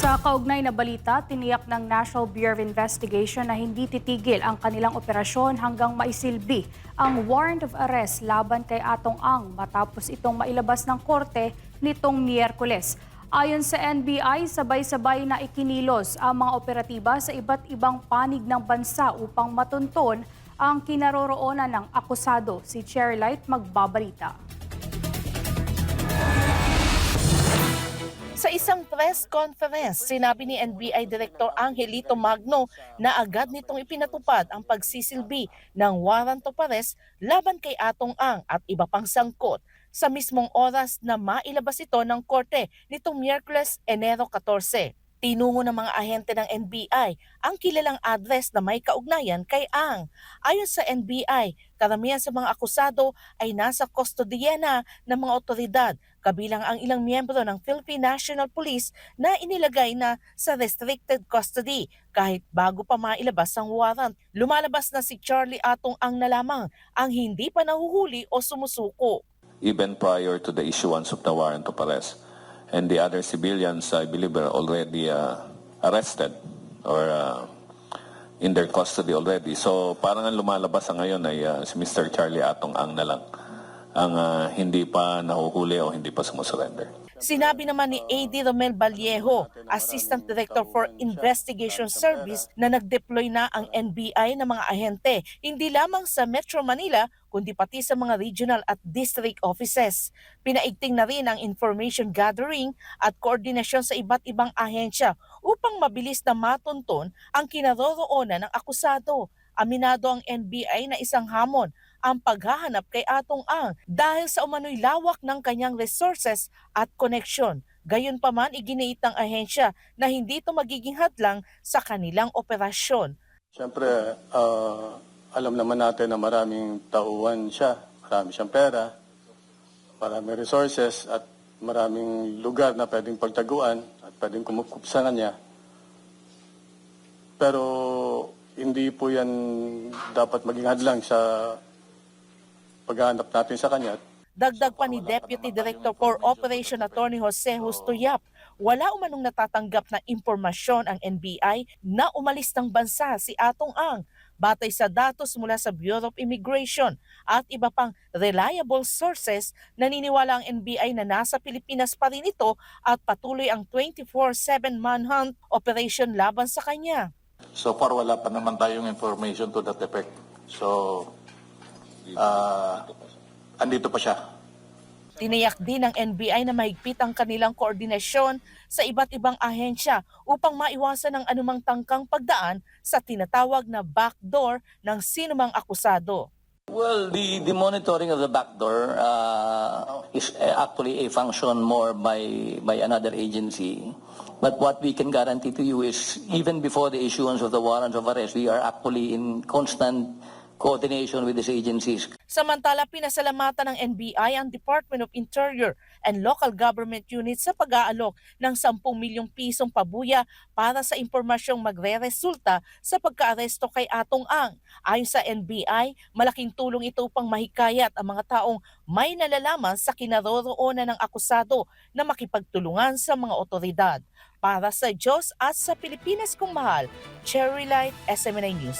Sa kaugnay na balita, tiniyak ng National Bureau of Investigation na hindi titigil ang kanilang operasyon hanggang maisilbi ang warrant of arrest laban kay Atong Ang matapos itong mailabas ng korte nitong Miyerkules. Ayon sa NBI, sabay-sabay na ikinilos ang mga operatiba sa iba't ibang panig ng bansa upang matunton ang kinaroroonan ng akusado. Si Cherry Light magbabalita. Sa isang press conference, sinabi ni NBI Director Angelito Magno na agad nitong ipinatupad ang pagsisilbi ng warrant of arrest laban kay Atong Ang at iba pang sangkot sa mismong oras na mailabas ito ng korte nitong Miyerkules, Enero 14. Tinungo ng mga ahente ng NBI ang kilalang address na may kaugnayan kay Ang. Ayon sa NBI, karamihan sa mga akusado ay nasa kustodiya na ng mga otoridad, kabilang ang ilang miyembro ng Philippine National Police na inilagay na sa restricted custody kahit bago pa mailabas ang warrant. Lumalabas na si Charlie Atong Ang na lamang ang hindi pa nahuhuli o sumusuko. Even prior to the issuance of the warrant of arrest. And the other civilians, I believe, are already arrested or in their custody already. So parang ang lumalabas ngayon ay si Mr. Charlie Atong Ang na lang ang hindi pa nahuhuli o hindi pa sumusurrender. Sinabi naman ni AD Romel Vallejo, Assistant Director for Investigation Service, na nag-deploy na ang NBI ng mga ahente, hindi lamang sa Metro Manila, kundi pati sa mga regional at district offices. Pinaigting na rin ang information gathering at koordinasyon sa iba't ibang ahensya upang mabilis na matunton ang kinaroroonan ng akusado. Aminado ang NBI na isang hamon ang paghahanap kay Atong Ang dahil sa umano'y lawak ng kanyang resources at koneksyon. Gayunpaman, iginiit ng ahensya na hindi ito magiging hadlang sa kanilang operasyon. Siyempre, alam naman natin na maraming tauhan siya, marami siyang pera, maraming resources at maraming lugar na pwedeng pagtaguan at pwedeng kumukup sa kanya. Pero hindi po yan dapat maging hadlang sa paghahanap natin sa kanya. Dagdag pa ni Deputy Director for Operation Attorney Jose Hustuyap, wala umanong natatanggap na impormasyon ang NBI na umalis ng bansa si Atong Ang batay sa datos mula sa Bureau of Immigration at iba pang reliable sources. Naniniwala ang NBI na nasa Pilipinas pa rin ito at patuloy ang 24/7 manhunt operation laban sa kanya. So far wala pa naman tayong information to that effect. So andito pa siya. Tiniyak din ng NBI na mahigpit ang kanilang koordinasyon sa iba't ibang ahensya upang maiwasan ang anumang tangkang pagdaan sa tinatawag na backdoor ng sinumang akusado. Well, the monitoring of the backdoor is actually a function more by another agency. But what we can guarantee to you is even before the issuance of the warrants of arrest, we are actually in constant coordination with these agencies. Samantala, pinasalamatan ng NBI ang Department of Interior and Local Government Units sa pag-aalok ng 10 milyong pisong pabuya para sa impormasyong magre-resulta sa pagkaaresto kay Atong Ang. Ayon sa NBI, malaking tulong ito upang mahikayat ang mga taong may nalalaman sa kinaroroonan ng akusado na makipagtulungan sa mga otoridad. Para sa Diyos at sa Pilipinas kong mahal, Cherry Light, SMNI News.